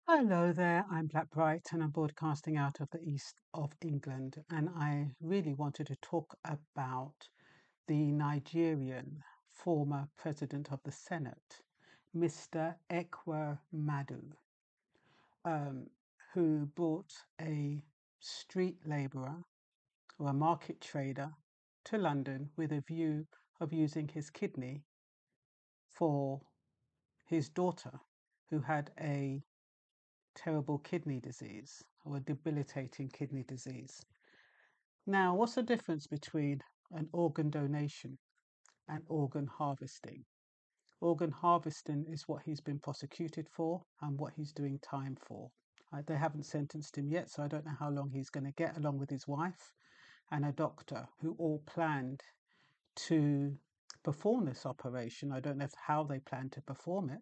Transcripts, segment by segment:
Hello there, I'm Brit and I'm broadcasting out of the east of England. And I really wanted to talk about the Nigerian former president of the Senate, Mr. Ekwe Madu, um, who brought a street labourer or a market trader to London with a view of using his kidney for his daughter, who had a terrible kidney disease or a debilitating kidney disease. Now, what's the difference between an organ donation and organ harvesting? Organ harvesting is what he's been prosecuted for and what he's doing time for. They haven't sentenced him yet, so I don't know how long he's going to get, along with his wife and a doctor who all planned to perform this operation. I don't know how they plan to perform it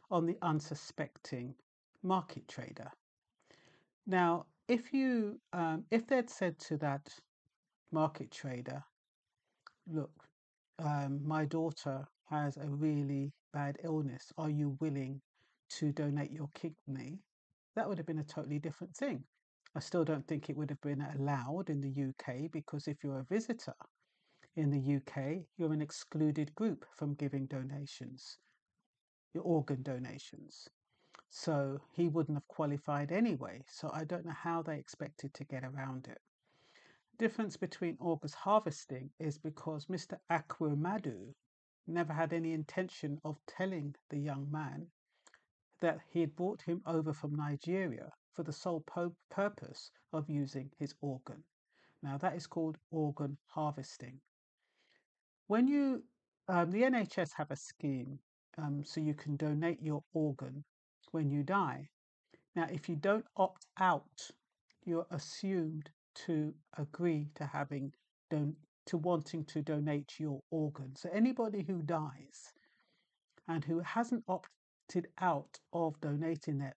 on the unsuspecting market trader. Now, if they'd said to that market trader, look, my daughter has a really bad illness. Are you willing to donate your kidney? That would have been a totally different thing. I still don't think it would have been allowed in the UK because if you're a visitor in the UK, you're an excluded group from giving donations, your organ donations. So he wouldn't have qualified anyway. So I don't know how they expected to get around it. Difference between organ harvesting is because Mr. Ekwe Madu never had any intention of telling the young man that he had brought him over from Nigeria for the sole purpose of using his organ. Now that is called organ harvesting. When the NHS have a scheme so you can donate your organ when you die. Now, if you don't opt out, you're assumed to agree to to wanting to donate your organ. So anybody who dies and who hasn't opted out of donating their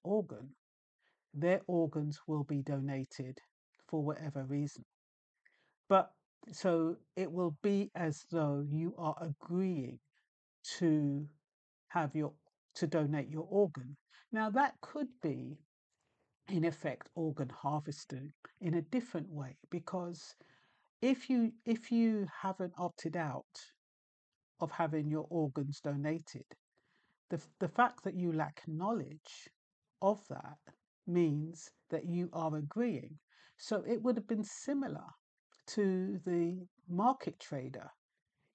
organs will be donated for whatever reason. But so it will be as though you are agreeing to have your to donate your organ. Now that could be in effect organ harvesting in a different way, because if you haven't opted out of having your organs donated, the fact that you lack knowledge of that means that you are agreeing. So it would have been similar to the market trader.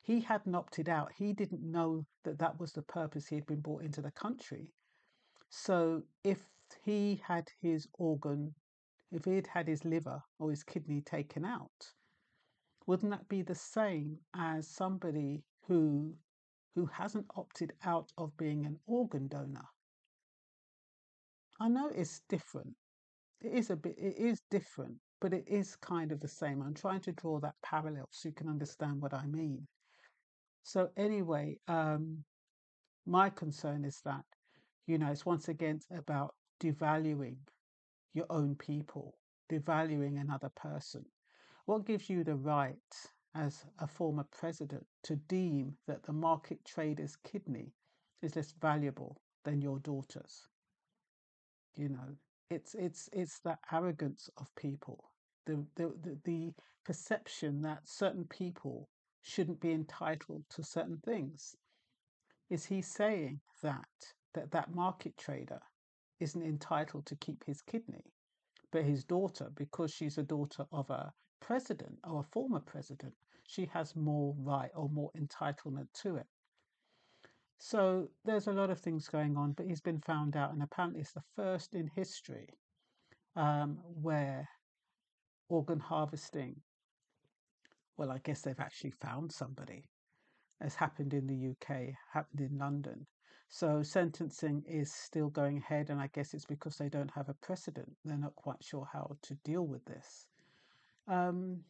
He hadn't opted out. He didn't know that that was the purpose he had been brought into the country. So he had his organ, if he'd had his liver or his kidney taken out, wouldn't that be the same as somebody who hasn't opted out of being an organ donor? I know it's different. It is different, but it is kind of the same. I'm trying to draw that parallel so you can understand what I mean. So anyway, my concern is that, it's once again about devaluing your own people, devaluing another person. What gives you the right as a former president to deem that the market trader's kidney is less valuable than your daughter's? You know, it's the arrogance of people, the perception that certain people shouldn't be entitled to certain things. Is he saying that market trader isn't entitled to keep his kidney, but his daughter, because she's a daughter of a president or a former president, she has more right or more entitlement to it? So there's a lot of things going on, but he's been found out, and apparently it's the first in history where organ harvesting, well, I guess they've actually found somebody, has happened in the UK, happened in London. So sentencing is still going ahead, and I guess it's because they don't have a precedent. They're not quite sure how to deal with this. Um,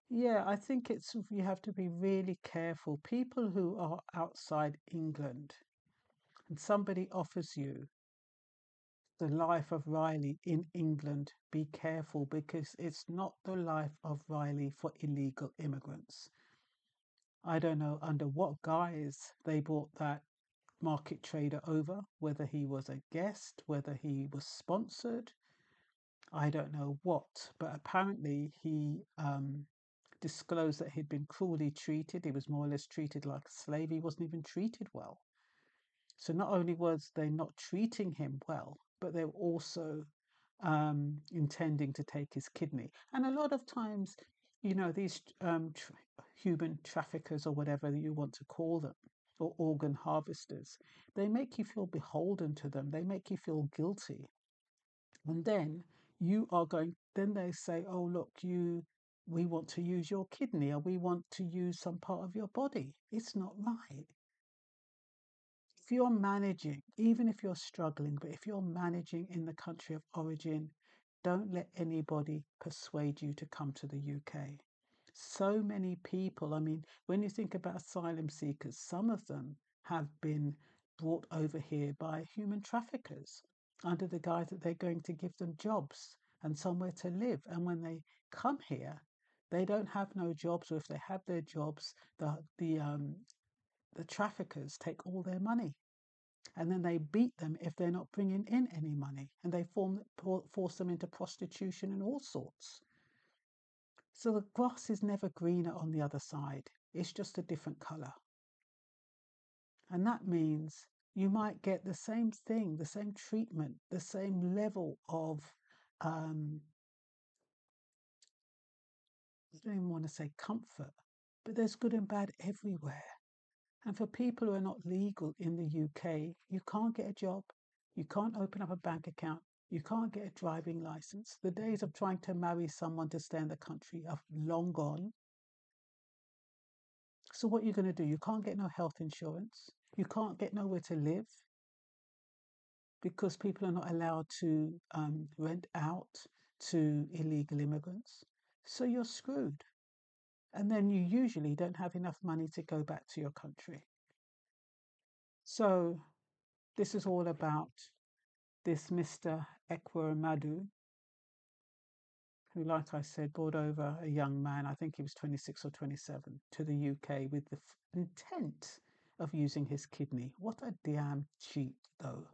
yeah, I think you have to be really careful. People who are outside England and somebody offers you the life of Riley in England, be careful, because it's not the life of Riley for illegal immigrants. I don't know under what guise they brought that market trader over, whether he was a guest, whether he was sponsored, I don't know what, but apparently he disclosed that he'd been cruelly treated. He was more or less treated like a slave. He wasn't even treated well. So not only was they not treating him well, but they were also intending to take his kidney. And a lot of times, these human traffickers or whatever you want to call them, or organ harvesters, they make you feel beholden to them. They make you feel guilty. And then then they say, oh, look, we want to use your kidney or we want to use some part of your body. It's not right. If you're managing, even if you're struggling, but if you're managing in the country of origin, don't let anybody persuade you to come to the UK. So many people, I mean, when you think about asylum seekers, some of them have been brought over here by human traffickers under the guise that they're going to give them jobs and somewhere to live. And when they come here, they don't have no jobs, or if they have their jobs, the traffickers take all their money, and then they beat them if they're not bringing in any money, and they force them into prostitution and all sorts. So the grass is never greener on the other side. It's just a different color. And that means you might get the same thing, the same treatment, the same level of, I don't even want to say comfort, but there's good and bad everywhere. And for people who are not legal in the UK, you can't get a job, you can't open up a bank account, you can't get a driving license. The days of trying to marry someone to stay in the country are long gone. So what are you going to do? You can't get no health insurance. You can't get nowhere to live because people are not allowed to rent out to illegal immigrants. So you're screwed. And then you usually don't have enough money to go back to your country. So this is all about this Mr. Ekweremadu, who, like I said, brought over a young man, I think he was 26 or 27, to the UK with the intent of using his kidney. What a damn cheat, though.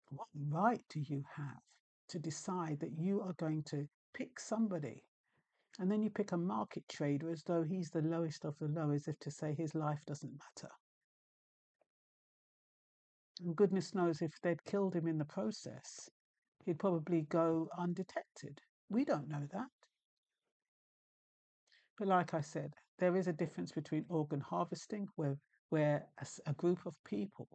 What right do you have to decide that you are going to pick somebody and then you pick a market trader as though he's the lowest of the low, as if to say his life doesn't matter? And goodness knows if they'd killed him in the process, he'd probably go undetected. We don't know that. But like I said, there is a difference between organ harvesting, where a group of people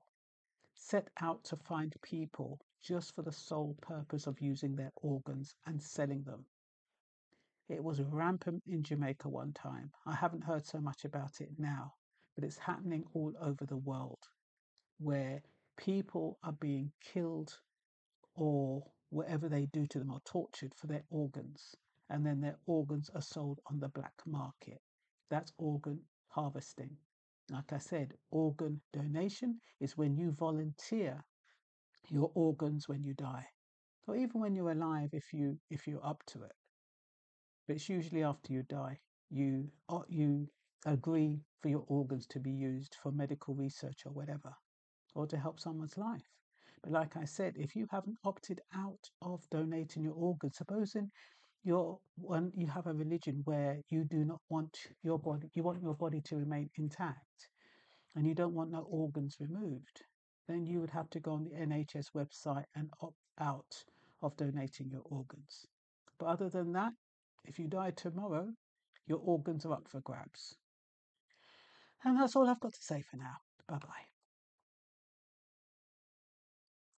set out to find people just for the sole purpose of using their organs and selling them. It was rampant in Jamaica one time. I haven't heard so much about it now, but it's happening all over the world, where people are being killed or whatever they do to them, are tortured for their organs, and then their organs are sold on the black market. That's organ harvesting. Like I said, organ donation is when you volunteer your organs when you die, or even when you're alive if you're up to it. But it's usually after you die. You agree for your organs to be used for medical research or whatever, or to help someone's life. But like I said, if you haven't opted out of donating your organs, supposing you have a religion where you do not want your body, you want your body to remain intact, and you don't want no organs removed, then you would have to go on the NHS website and opt out of donating your organs. But other than that, if you die tomorrow, your organs are up for grabs. And that's all I've got to say for now. Bye bye.